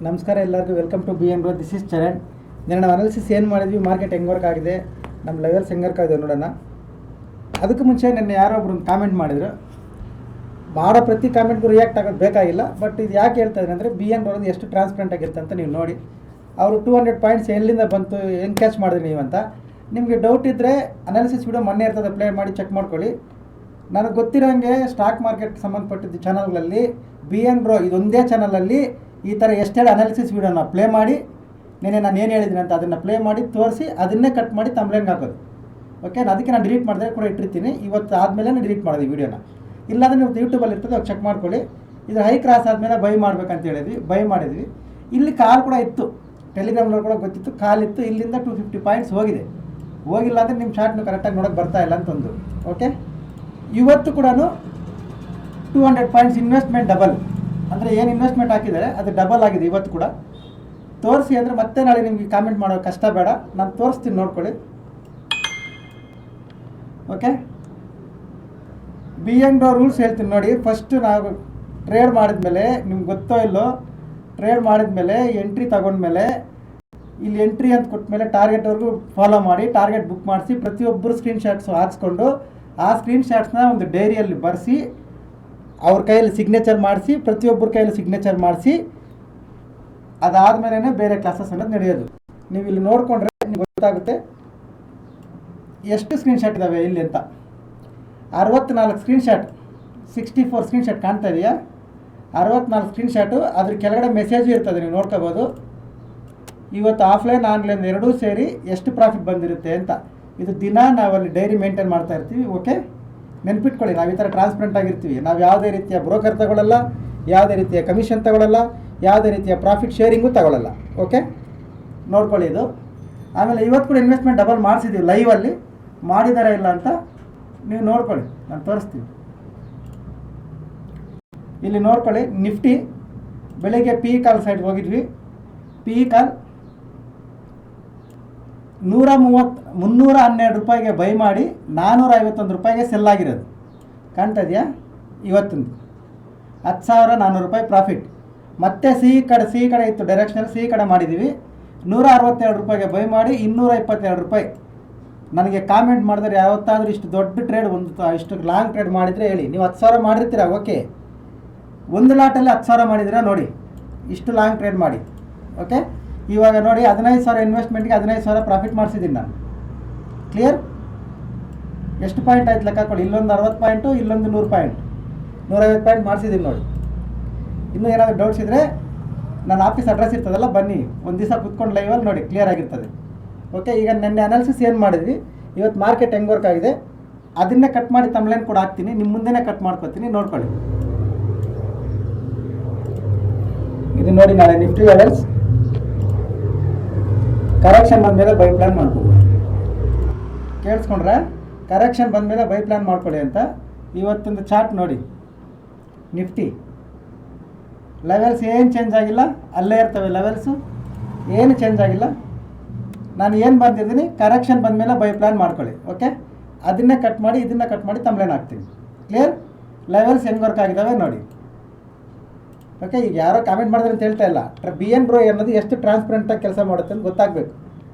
ನಮಸ್ಕಾರ ಎಲ್ಲರಿಗೂ, welcome to B N bro. This is Charan. ನಾವು ಅನಾಲಿಸಿಸ್ ಏನು ಮಾಡಿದ್ವಿ, ಮಾರ್ಕೆಟ್ ಹೆಂಗೆ ವರ್ಕ್ ಆಗಿದೆ, ನಮ್ಮ ಲೆವೆಲ್ಸ್ ಹೆಂಗೆ ವರ್ಕ್ ಆಗಿದೆ ನೋಡೋಣ. ಅದಕ್ಕೂ ಮುಂಚೆ ನನ್ನ ಯಾರೋ ಒಬ್ರು ಕಾಮೆಂಟ್ ಮಾಡಿದ್ರು. ಮಾಡೋ ಪ್ರತಿ ಕಾಮೆಂಟ್ಗೂ ರಿಯಾಕ್ಟ್ ಆಗೋದು ಬೇಕಾಗಿಲ್ಲ, ಬಟ್ ಇದು ಯಾಕೆ ಹೇಳ್ತಾ ಇದ್ದೀನಿ ಅಂದರೆ ಬಿ ಎನ್ ಬ್ರೋದು ಎಷ್ಟು ಟ್ರಾನ್ಸ್ಪರೆಂಟ್ ಆಗಿರುತ್ತೆ ಅಂತ ನೀವು ನೋಡಿ. ಅವರು 200 ಪಾಯಿಂಟ್ಸ್ ಎಲ್ಲಿಂದ ಬಂತು, ಹೆಂಗೆ ಕ್ಯಾಚ್ ಮಾಡಿದ್ರಿ ನೀವು ಅಂತ. ನಿಮಗೆ ಡೌಟ್ ಇದ್ದರೆ ಅನಾಲಿಸಿಸ್ ವಿಡಿಯೋ ಮೊನ್ನೆ ಇರ್ತದೆ, ಪ್ಲೇ ಮಾಡಿ ಚೆಕ್ ಮಾಡ್ಕೊಳ್ಳಿ. ನನಗೆ ಗೊತ್ತಿರೋಂಗೆ ಸ್ಟಾಕ್ ಮಾರ್ಕೆಟ್ ಸಂಬಂಧಪಟ್ಟಿದ್ದ ಚಾನಲ್ಗಳಲ್ಲಿ ಬಿ ಎನ್ ಬ್ರೋ ಇದೊಂದೇ ಚಾನಲಲ್ಲಿ ಈ ಥರ ಎಷ್ಟೆರಡು ಅನಾಲಿಸಿಸ್ ವೀಡಿಯೋನ ಪ್ಲೇ ಮಾಡಿ, ನಾನು ಏನು ಹೇಳಿದ್ದೀನಿ ಅಂತ ಅದನ್ನು ಪ್ಲೇ ಮಾಡಿ ತೋರಿಸಿ ಅದನ್ನೇ ಕಟ್ ಮಾಡಿ ತಮ್ಲೇನ್ಗೆ ಹಾಕೋದು. ಓಕೆ, ಅದಕ್ಕೆ ನಾನು ಡಿಲೀಟ್ ಮಾಡಿದ್ರೆ ಕೂಡ ಇಟ್ಟಿರ್ತೀನಿ. ಇವತ್ತು ಆದಮೇಲೆ ಡಿಲೀಟ್ ಮಾಡೋದು ಈ ವಿಡಿಯೋನ. ಇಲ್ಲಾಂದರೆ ನೀವು ಯೂಟ್ಯೂಬಲ್ಲಿ ಇರ್ತದೆ, ಅವಾಗ ಚೆಕ್ ಮಾಡ್ಕೊಳ್ಳಿ. ಇದು ಹೈ ಕ್ರಾಸ್ ಆದಮೇಲೆ ಬೈ ಮಾಡ್ಬೇಕಂತ ಹೇಳಿದ್ವಿ, ಬೈ ಮಾಡಿದ್ವಿ. ಇಲ್ಲಿ ಕಾಲ್ ಕೂಡ ಇತ್ತು, ಟೆಲಿಗ್ರಾಮ್ನಲ್ಲಿ ಕೂಡ ಗೊತ್ತಿತ್ತು, ಕಾಲಿತ್ತು. ಇಲ್ಲಿಂದ 250 ಪಾಯಿಂಟ್ಸ್ ಹೋಗಿಲ್ಲ ಅಂದರೆ ನಿಮ್ಮ ಚಾರ್ಟ್ನು ಕರೆಕ್ಟಾಗಿ ನೋಡೋಕ್ಕೆ ಬರ್ತಾ ಇಲ್ಲ ಅಂತಂದು. ಓಕೆ, ಇವತ್ತು ಕೂಡ 200 ಪಾಯಿಂಟ್ಸ್ ಇನ್ವೆಸ್ಟ್ಮೆಂಟ್ ಡಬಲ್, ಅಂದರೆ ಏನು ಇನ್ವೆಸ್ಟ್ಮೆಂಟ್ ಹಾಕಿದ್ದಾರೆ ಅದು ಡಬಲ್ ಆಗಿದೆ. ಇವತ್ತು ಕೂಡ ತೋರಿಸಿ ಅಂದರೆ ಮತ್ತೆ ನಾಳೆ ನಿಮಗೆ ಕಾಮೆಂಟ್ ಮಾಡೋ ಕಷ್ಟ ಬೇಡ, ನಾನು ತೋರಿಸ್ತೀನಿ, ನೋಡ್ಕೊಳ್ಳಿ. Okay, B N bro rules ಹೇಳ್ತೀನಿ ನೋಡಿ. ಫಸ್ಟು ನಾವು ಟ್ರೇಡ್ ಮಾಡಿದ್ಮೇಲೆ, ನಿಮ್ಗೆ ಗೊತ್ತೋ ಇಲ್ಲೋ, ಟ್ರೇಡ್ ಮಾಡಿದ್ಮೇಲೆ ಎಂಟ್ರಿ ತಗೊಂಡ್ಮೇಲೆ ಇಲ್ಲಿ ಎಂಟ್ರಿ ಅಂತ ಕೊಟ್ಟಮೇಲೆ ಟಾರ್ಗೆಟ್ವರೆಗೂ ಫಾಲೋ ಮಾಡಿ, ಟಾರ್ಗೆಟ್ ಬುಕ್ ಮಾಡಿಸಿ, ಪ್ರತಿಯೊಬ್ಬರು ಸ್ಕ್ರೀನ್ಶಾಟ್ಸು ಹಾಕ್ಸ್ಕೊಂಡು ಆ ಸ್ಕ್ರೀನ್ಶಾಟ್ಸ್ನ ಒಂದು ಡೈರಿಯಲ್ಲಿ ಬರೆಸಿ ಅವ್ರ ಕೈಯಲ್ಲಿ ಸಿಗ್ನೇಚರ್ ಮಾಡಿಸಿ, ಪ್ರತಿಯೊಬ್ಬರ ಕೈಯಲ್ಲಿ ಸಿಗ್ನೇಚರ್ ಮಾಡಿಸಿ, ಅದಾದಮೇಲೆ ಬೇರೆ ಕ್ಲಾಸಸ್ ಅನ್ನೋದು ನಡೆಯೋದು. ನೀವು ಇಲ್ಲಿ ನೋಡಿಕೊಂಡ್ರೆ ನಿಮ್ಗೆ ಗೊತ್ತಾಗುತ್ತೆ ಎಷ್ಟು ಸ್ಕ್ರೀನ್ಶಾಟ್ ಇದ್ದಾವೆ ಇಲ್ಲಿ ಅಂತ. 64 ಸ್ಕ್ರೀನ್ಶಾಟ್, 64 ಸ್ಕ್ರೀನ್ಶಾಟ್ ಕಾಣ್ತಾ ಇದೆಯಾ? 64 ಸ್ಕ್ರೀನ್ಶಾಟು. ಅದ್ರ ಕೆಳಗಡೆ ಮೆಸೇಜು ಇರ್ತದೆ, ನೀವು ನೋಡ್ಕೋಬೋದು. ಇವತ್ತು ಆಫ್ಲೈನ್ ಆನ್ಲೈನ್ ಎರಡೂ ಸೇರಿ ಎಷ್ಟು ಪ್ರಾಫಿಟ್ ಬಂದಿರುತ್ತೆ ಅಂತ. ಇದು ದಿನ ನಾವಲ್ಲಿ ಡೈರಿ ಮೇಂಟೈನ್ ಮಾಡ್ತಾ ಇರ್ತೀವಿ. ಓಕೆ, ನೆನ್ಪಿಟ್ಕೊಳ್ಳಿ, ನಾವು ಈ ಥರ ಟ್ರಾನ್ಸ್ಪರೆಂಟ್ ಆಗಿರ್ತೀವಿ. ನಾವು ಯಾವುದೇ ರೀತಿಯ ಬ್ರೋಕರ್ ತಗೊಳ್ಳಲ್ಲ, ಯಾವುದೇ ರೀತಿಯ ಕಮಿಷನ್ ತಗೊಳ್ಳಲ್ಲ, ಯಾವುದೇ ರೀತಿಯ ಪ್ರಾಫಿಟ್ ಶೇರಿಂಗು ತಗೊಳ್ಳಲ್ಲ. ಓಕೆ, ನೋಡ್ಕೊಳ್ಳಿ ಇದು. ಆಮೇಲೆ ಇವತ್ತು ಕೂಡ ಇನ್ವೆಸ್ಟ್ಮೆಂಟ್ ಡಬಲ್ ಮಾಡಿಸಿದ್ದೀವಿ, ಲೈವಲ್ಲಿ ಮಾಡಿದಾರ ಇಲ್ಲ ಅಂತ ನೀವು ನೋಡ್ಕೊಳ್ಳಿ, ನಾನು ತೋರಿಸ್ತೀನಿ. ಇಲ್ಲಿ ನೋಡ್ಕೊಳ್ಳಿ, ನಿಫ್ಟಿ ಬೆಳಗ್ಗೆ ಪಿ ಕಾಲ್ ಸೈಡ್ ಹೋಗಿದ್ವಿ. ಪಿ ಕಾಲ್ 312 ರೂಪಾಯಿಗೆ ಬೈ ಮಾಡಿ 451 ರೂಪಾಯಿಗೆ ಸೆಲ್ ಆಗಿರೋದು ಕಾಣ್ತಾ ಇದೆಯಾ? ಇವತ್ತಿಂದು 10,400 ರೂಪಾಯಿ ಪ್ರಾಫಿಟ್. ಮತ್ತೆ ಸಿ ಕಡೆ ಇತ್ತು ಡೈರೆಕ್ಷನಲ್ಲಿ, ಸಿ ಕಡೆ ಮಾಡಿದ್ದೀವಿ. 162 ರೂಪಾಯಿಗೆ ಬೈ ಮಾಡಿ 222 ರೂಪಾಯಿ. ನನಗೆ ಕಾಮೆಂಟ್ ಮಾಡಿದ್ರೆ ಯಾವತ್ತಾದರೂ ಇಷ್ಟು ದೊಡ್ಡ ಟ್ರೇಡ್, ಇಷ್ಟು ಲಾಂಗ್ ಟ್ರೇಡ್ ಮಾಡಿದರೆ ಹೇಳಿ. ನೀವು 10,000 ಮಾಡಿರ್ತೀರ, ಓಕೆ. ಒಂದು ಲಾಟಲ್ಲಿ 10,000 ಮಾಡಿದ್ದೀರಾ ನೋಡಿ, ಇಷ್ಟು ಲಾಂಗ್ ಟ್ರೇಡ್ ಮಾಡಿ. ಓಕೆ, ಇವಾಗ ನೋಡಿ 15,000 ಇನ್ವೆಸ್ಟ್ಮೆಂಟ್ಗೆ 15,000 ಪ್ರಾಫಿಟ್ ಮಾಡಿಸಿದ್ದೀನಿ ನಾನು. ಕ್ಲಿಯರ್? ಎಷ್ಟು ಪಾಯಿಂಟ್ ಆಯ್ತು ಲೆಕ್ಕ ಹಾಕೊಳ್ಳಿ. ಇಲ್ಲೊಂದು 60 ಪಾಯಿಂಟು, ಇಲ್ಲೊಂದು 100 ಪಾಯಿಂಟ್, 150 ಪಾಯಿಂಟ್ ಮಾಡಿಸಿದ್ದೀನಿ ನೋಡಿ. ಇನ್ನೂ ಏನಾದರೂ ಡೌಟ್ಸ್ ಇದ್ದರೆ ನನ್ನ ಆಫೀಸ್ ಅಡ್ರೆಸ್ ಇರ್ತದಲ್ಲ, ಬನ್ನಿ, ಒಂದು ದಿವಸ ಕುತ್ಕೊಂಡು ಲೈವಲ್ಲಿ ನೋಡಿ, ಕ್ಲಿಯರ್ ಆಗಿರ್ತದೆ. ಓಕೆ, ಈಗ ನೆನ್ನೆ ಅನಾಲಿಸಿಸ್ ಏನು ಮಾಡಿದ್ವಿ, ಇವತ್ತು ಮಾರ್ಕೆಟ್ ಹೆಂಗೆ ವರ್ಕ್ ಆಗಿದೆ ಅದನ್ನೇ ಕಟ್ ಮಾಡಿ ತಮ್ಲೇನ್ ಕೂಡ ಹಾಕ್ತೀನಿ, ನಿಮ್ಮ ಮುಂದೆನೇ ಕಟ್ ಮಾಡ್ಕೊತೀನಿ, ನೋಡ್ಕೊಳ್ಳಿ. ಇದು ನೋಡಿ, ನಾಳೆ ನಿಫ್ಟಿ ಲೆವೆಲ್ಸ್ ಕರೆಕ್ಷನ್ ಬಂದಮೇಲೆ ಬೈ ಪ್ಲಾನ್ ಮಾಡ್ಕೊಳ್ಳಿ. ಕೇಳಿಸ್ಕೊಂಡ್ರೆ ಕರೆಕ್ಷನ್ ಬಂದಮೇಲೆ ಬೈ ಪ್ಲಾನ್ ಮಾಡ್ಕೊಳ್ಳಿ ಅಂತ. ಇವತ್ತೊಂದು ಚಾರ್ಟ್ ನೋಡಿ, ನಿಫ್ಟಿ ಲೆವೆಲ್ಸ್ ಏನು ಚೇಂಜ್ ಆಗಿಲ್ಲ, ಅಲ್ಲೇ ಇರ್ತವೆ ಲೆವೆಲ್ಸು, ಏನು ಚೇಂಜ್ ಆಗಿಲ್ಲ. ನಾನು ಏನು ಬಂದಿದ್ದೀನಿ, ಕರೆಕ್ಷನ್ ಬಂದಮೇಲೆ ಬೈ ಪ್ಲಾನ್ ಮಾಡ್ಕೊಳ್ಳಿ. ಓಕೆ, ಅದನ್ನೇ ಕಟ್ ಮಾಡಿ, ಇದನ್ನು ಕಟ್ ಮಾಡಿ ತಮ್ಲೇನ್ ಹಾಕ್ತೀನಿ. ಕ್ಲಿಯರ್? ಲೆವೆಲ್ಸ್ ಹೆಂಗೆ ವರ್ಕ್ ಆಗಿದ್ದಾವೆ ನೋಡಿ. ಓಕೆ, ಈಗ ಯಾರೋ ಕಾಮೆಂಟ್ ಮಾಡಿದ್ರೆ ಅಂತ ಹೇಳ್ತಾ ಇಲ್ಲ. ಬಿ ಎನ್ ಬ್ರೋ ಅನ್ನೋದು ಎಷ್ಟು ಟ್ರಾನ್ಸ್ಪರೆಂಟಾಗಿ ಕೆಲಸ ಮಾಡುತ್ತೆ ಅಂತ ಗೊತ್ತಾಗಬೇಕು,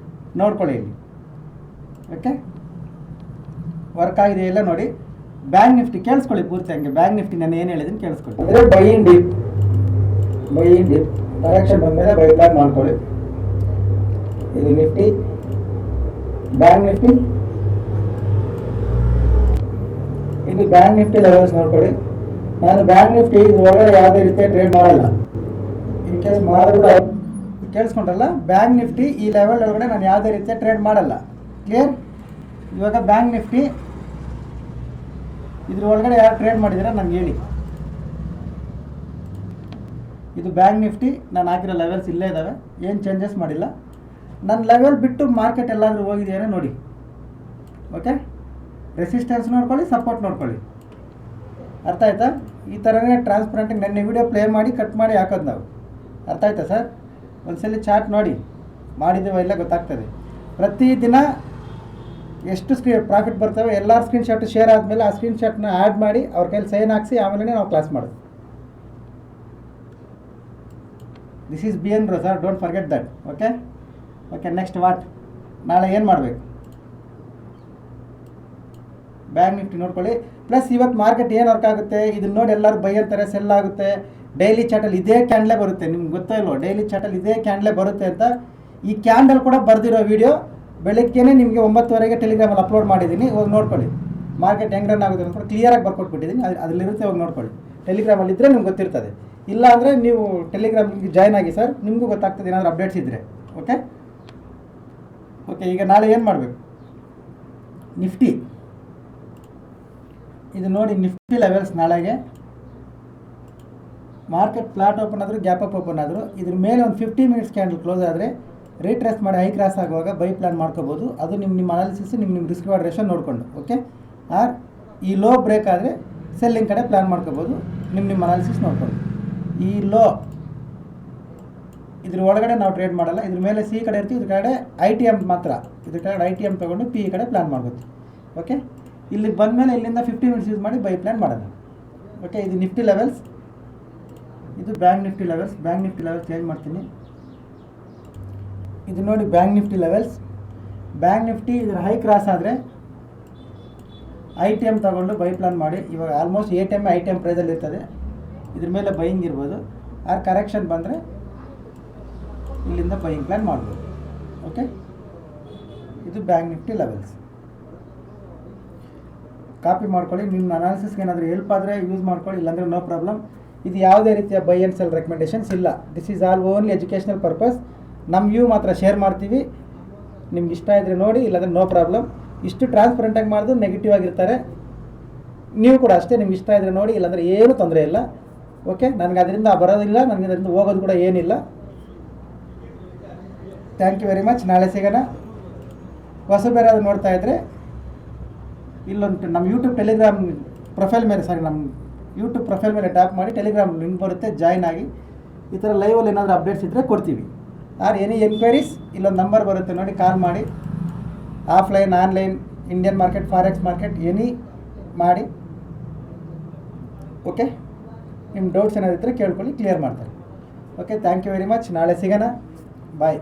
ನೋಡ್ಕೊಳ್ಳಿ ಇಲ್ಲಿ. ಓಕೆ, ವರ್ಕ್ ಆಗಿದೆ ಇಲ್ಲ ನೋಡಿ. ಬ್ಯಾಂಕ್ ನಿಫ್ಟಿ ಕೇಳಿಸ್ಕೊಳ್ಳಿ ಪೂರ್ತಿ ಹಂಗೆ. ಬ್ಯಾಂಕ್ ನಿಫ್ಟಿ ನಾನು ಏನು ಹೇಳಿದ್ದೀನಿ ಕೇಳಿಸ್ಕೊಳ್ಳಿ. ಅಂದರೆ ಬೈ ಇನ್ ಡೀಪ್ ಕರೆಕ್ಷನ್ ಬಂದಮೇಲೆ ಬೈ ಪ್ಲಾನ್ ಮಾಡ್ಕೊಳ್ಳಿ. ಇದು ನಿಫ್ಟಿ, ಬ್ಯಾಂಕ್ ನಿಫ್ಟಿ, ಇದು ಬ್ಯಾಂಕ್ ನಿಫ್ಟಿ ಲೆವೆಲ್ಸ್ ನೋಡ್ಕೊಳ್ಳಿ. ನಾನು ಬ್ಯಾಂಕ್ ನಿಫ್ಟಿ ಇದ್ರೊಳಗಡೆ ಯಾವುದೇ ರೀತಿಯ ಟ್ರೇಡ್ ಮಾಡಲ್ಲ. ಇನ್ ಕೇಸ್ ಮಾಡಿದ್ರೆ ಕೇಳಿಸ್ಕೊಂಡ್ರಲ್ಲ, ಬ್ಯಾಂಕ್ ನಿಫ್ಟಿ ಈ ಲೆವೆಲ್ ಒಳಗಡೆ ನಾನು ಯಾವುದೇ ರೀತಿಯ ಟ್ರೇಡ್ ಮಾಡಲ್ಲ. ಕ್ಲಿಯರ್? ಇವಾಗ ಬ್ಯಾಂಕ್ ನಿಫ್ಟಿ ಇದ್ರ ಒಳಗಡೆ ಯಾರು ಟ್ರೇಡ್ ಮಾಡಿದ್ದೀರಾ ನನಗೆ ಹೇಳಿ. ಇದು ಬ್ಯಾಂಕ್ ನಿಫ್ಟಿ, ನಾನು ಹಾಕಿರೋ ಲೆವೆಲ್ಸ್ ಇಲ್ಲೇ ಇದ್ದಾವೆ, ಏನು ಚೇಂಜಸ್ ಮಾಡಿಲ್ಲ. ನನ್ನ ಲೆವೆಲ್ ಬಿಟ್ಟು ಮಾರ್ಕೆಟ್ ಎಲ್ಲಾದರೂ ಹೋಗಿದೆಯಾ ನೋಡಿ. ಓಕೆ, ರೆಸಿಸ್ಟೆನ್ಸ್ ನೋಡ್ಕೊಳ್ಳಿ, ಸಪೋರ್ಟ್ ನೋಡ್ಕೊಳ್ಳಿ. ಅರ್ಥ ಆಯ್ತಾ? ಈ ಥರನೇ ಟ್ರಾನ್ಸ್ಪರೆಂಟಾಗಿ ನೆನ್ನೆ ವಿಡಿಯೋ ಪ್ಲೇ ಮಾಡಿ ಕಟ್ ಮಾಡಿ ಹಾಕೋದು ನಾವು. ಅರ್ಥ ಆಯ್ತಾ ಸರ್? ಒಂದ್ಸಲ ಚಾರ್ಟ್ ನೋಡಿ, ಮಾಡಿದ್ದೇವೆ ಎಲ್ಲ ಗೊತ್ತಾಗ್ತದೆ. ಪ್ರತಿದಿನ ಎಷ್ಟು ಪ್ರಾಫಿಟ್ ಬರ್ತವೆ ಎಲ್ಲ ಸ್ಕ್ರೀನ್ಶಾಟ್ ಶೇರ್ ಆದಮೇಲೆ ಆ ಸ್ಕ್ರೀನ್ಶಾಟ್ನ ಆ್ಯಡ್ ಮಾಡಿ ಅವ್ರ ಕೈಲಿ ಸೈನ್ ಹಾಕಿಸಿ ಆಮೇಲೆ ನಾವು ಕ್ಲಾಸ್ ಮಾಡೋದು. This is BN Bro sir, don't forget that. Okay okay, next what? ನಾಳೆ ಏನು ಮಾಡಬೇಕು? ಬ್ಯಾಂಕ್ ನಿಫ್ಟಿ ನೋಡ್ಕೊಳ್ಳಿ. ಪ್ಲಸ್ ಇವತ್ತು ಮಾರ್ಕೆಟ್ ಏನು ವರ್ಕ್ ಆಗುತ್ತೆ ಇದನ್ನ ನೋಡಿ ಎಲ್ಲರೂ ಬೈ ಅಂತಾರೆ, ಸೆಲ್ ಆಗುತ್ತೆ. ಡೈಲಿ ಚಾಟಲ್ಲಿ ಇದೇ ಕ್ಯಾಂಡಲೇ ಬರುತ್ತೆ, ನಿಮ್ಗೆ ಗೊತ್ತೋ ಇಲ್ವೋ? ಡೈಲಿ ಚಾಟಲ್ಲಿ ಇದೇ ಕ್ಯಾಂಡಲೇ ಬರುತ್ತೆ ಅಂತ. ಈ ಕ್ಯಾಂಡಲ್ ಕೂಡ ಬರೆದಿರೋ ವಿಡಿಯೋ ಬೆಳಗ್ಗೆನೇ ನಿಮಗೆ 9:30ಗೆ ಟೆಲಿಗ್ರಾಮಲ್ಲಿ ಅಪ್ಲೋಡ್ ಮಾಡಿದ್ದೀನಿ, ಹೋಗಿ ನೋಡ್ಕೊಳ್ಳಿ. ಮಾರ್ಕೆಟ್ ಹೆಂಗೆ ರನ್ ಆಗುತ್ತೆ ಅಂತ ಕ್ಲಿಯರಾಗಿ ಬರ್ಕೊಟ್ಬಿಟ್ಟಿದ್ದೀನಿ, ಅದರಲ್ಲಿರುತ್ತೆ, ಹೋಗಿ ನೋಡ್ಕೊಳ್ಳಿ. ಟೆಲಿಗ್ರಾಮಲ್ಲಿ ಇದ್ದರೆ ನಿಮ್ಗೆ ಗೊತ್ತಿರ್ತದೆ. ಇಲ್ಲ ಅಂದರೆ ನೀವು ಟೆಲಿಗ್ರಾಮ್ಗೆ ಜಾಯ್ನ್ ಆಗಿ ಸರ್, ನಿಮಗೂ ಗೊತ್ತಾಗ್ತದೆ ಏನಾದರೂ ಅಪ್ಡೇಟ್ಸ್ ಇದ್ದರೆ. ಓಕೆ ಓಕೆ, ಈಗ ನಾಳೆ ಏನು ಮಾಡಬೇಕು? ನಿಫ್ಟಿ ಇದು ನೋಡಿ, ನಿಫ್ಟಿ ಲೆವೆಲ್ಸ್ ನಾಳೆಗೆ ಮಾರ್ಕೆಟ್ ಫ್ಲಾಟ್ ಓಪನ್ ಆದರೂ ಗ್ಯಾಪ್ ಅಪ್ ಓಪನ್ ಆದರೂ ಇದ್ರ ಮೇಲೆ ಒಂದು 50 ಮಿನಿಟ್ಸ್ ಕ್ಯಾಂಡಲ್ ಕ್ಲೋಸ್ ಆದರೆ ರೀಟ್ರೇಸ್ ಮಾಡಿ ಹೈ ಕ್ರಾಸ್ ಆಗುವಾಗ ಬೈ ಪ್ಲಾನ್ ಮಾಡ್ಕೋಬೋದು. ಅದು ನಿಮ್ಮ ಅನಾಲಿಸಿಸ್, ನಿಮ್ಮ ರಿಸ್ಕ್ ರಿವಾರ್ಡ್ ರೇಷನ್ ನೋಡಿಕೊಂಡು. ಓಕೆ, ಆರ್ ಈ ಲೋ ಬ್ರೇಕ್ ಆದರೆ ಸೆಲ್ಲಿಂಗ್ ಕಡೆ ಪ್ಲಾನ್ ಮಾಡ್ಕೋಬೋದು, ನಿಮ್ಮ ಅನಾಲಿಸಿಸ್ ನೋಡಿಕೊಂಡು. ಈ ಲೋ ಇದ್ರ ಒಳಗಡೆ ನಾವು ಟ್ರೇಡ್ ಮಾಡಲ್ಲ, ಇದ್ರ ಮೇಲೆ ಸಿ ಕಡೆ ಇರ್ತೀವಿ, ಇದ್ರ ಕಡೆ ITM ಮಾತ್ರ. ಇದ್ರ ಕಡೆ ITM ತೊಗೊಂಡು PE ಕಡೆ ಪ್ಲಾನ್ ಮಾಡ್ಬೋದು. ಓಕೆ, ಇಲ್ಲಿಗೆ ಬಂದಮೇಲೆ ಇಲ್ಲಿಂದ 50 ಮಿನಿಟ್ಸ್ ಯೂಸ್ ಮಾಡಿ ಬೈ ಪ್ಲಾನ್ ಮಾಡೋಣ. ಓಕೆ, ಇದು ನಿಫ್ಟಿ ಲೆವೆಲ್ಸ್, ಇದು bank Nifty levels. Bank Nifty levels change ಮಾಡ್ತೀನಿ. ಇದು ನೋಡಿ bank Nifty levels. Bank Nifty ಇದರ ಹೈ ಕ್ರಾಸ್ ಆದರೆ ITM ತೊಗೊಂಡು ಬೈ ಪ್ಲಾನ್ ಮಾಡಿ. ಇವಾಗ ಆಲ್ಮೋಸ್ಟ್ ATM ITM ಪ್ರೈಸಲ್ಲಿ ಇರ್ತದೆ, ಇದ್ರ ಮೇಲೆ ಬೈಯಿಂಗ್ ಇರ್ಬೋದು. ಆರ್ ಕರೆಕ್ಷನ್ ಬಂದರೆ ಇಲ್ಲಿಂದ ಬೈಯಿಂಗ್ ಪ್ಲಾನ್ ಮಾಡ್ಬೋದು. ಓಕೆ, ಇದು ಬ್ಯಾಂಕ್ ನಿಫ್ಟಿ ಲೆವೆಲ್ಸ್. ಕಾಪಿ ಮಾಡ್ಕೊಳ್ಳಿ. ನಿಮ್ಮ ಅನಾಲಿಸಿಸ್ಗೆ ಏನಾದರೂ ಹೆಲ್ಪ್ ಆದರೆ ಯೂಸ್ ಮಾಡ್ಕೊಳ್ಳಿ, ಇಲ್ಲಾಂದರೆ ನೋ ಪ್ರಾಬ್ಲಮ್. ಇದು ಯಾವುದೇ ರೀತಿಯ ಬೈ ಆ್ಯಂಡ್ ಸೆಲ್ ರೆಕಮೆಂಡೇಷನ್ಸ್ ಇಲ್ಲ. This is all only educational purpose. ನಮ್ಮ ವ್ಯೂ ಮಾತ್ರ ಶೇರ್ ಮಾಡ್ತೀವಿ, ನಿಮ್ಗೆ ಇಷ್ಟ ಇದ್ದರೆ ನೋಡಿ, ಇಲ್ಲಾಂದರೆ ನೋ ಪ್ರಾಬ್ಲಮ್. ಇಷ್ಟು ಟ್ರಾನ್ಸ್ಪರೆಂಟಾಗಿ ಮಾಡಿದ್ರು ನೆಗೆಟಿವ್ ಆಗಿರ್ತಾರೆ. ನೀವು ಕೂಡ ಅಷ್ಟೇ, ನಿಮ್ಗೆ ಇಷ್ಟ ಇದ್ದರೆ ನೋಡಿ, ಇಲ್ಲಾಂದರೆ ಏನೂ ತೊಂದರೆ ಇಲ್ಲ. ಓಕೆ, ನನಗೆ ಅದರಿಂದ ಬರೋದಿಲ್ಲ, ನನಗೆ ಅದರಿಂದ ಹೋಗೋದು ಕೂಡ ಏನಿಲ್ಲ. Thank you very much. ನಾಳೆ ಸಿಗೋಣ. ಹೊಸಬೇರೆ ಅದು ನೋಡ್ತಾ ಇದ್ದರೆ ಇಲ್ಲೊಂದು ನಮ್ಮ ಯೂಟ್ಯೂಬ್ ಟೆಲಿಗ್ರಾಮ್ ಪ್ರೊಫೈಲ್ ಮೇಲೆ, ನಮ್ಮ ಯೂಟ್ಯೂಬ್ ಪ್ರೊಫೈಲ್ ಮೇಲೆ ಟ್ಯಾಪ್ ಮಾಡಿ ಟೆಲಿಗ್ರಾಮ್ ಲಿಂಕ್ ಬರುತ್ತೆ, ಜಾಯ್ನ್ ಆಗಿ. ಈ ಥರ ಲೈವಲ್ಲಿ ಏನಾದರೂ ಅಪ್ಡೇಟ್ಸ್ ಇದ್ದರೆ ಕೊಡ್ತೀವಿ. ಆರ್ ಎನಿ ಎನ್ಕ್ವೈರೀಸ್ ಇಲ್ಲೊಂದು ನಂಬರ್ ಬರುತ್ತೆ ನೋಡಿ, ಕಾಲ್ ಮಾಡಿ. Offline, online, Indian market, forex market, any ಮಾಡಿ. ಓಕೆ, ನಿಮ್ಮ ಡೌಟ್ಸ್ ಏನಾದಿದ್ದರೆ ಕೇಳ್ಕೊಳ್ಳಿ, ಕ್ಲಿಯರ್ ಮಾಡ್ತಾರೆ. Okay, thank you very much. ನಾಳೆ ಸಿಗೋಣ. ಬಾಯ್.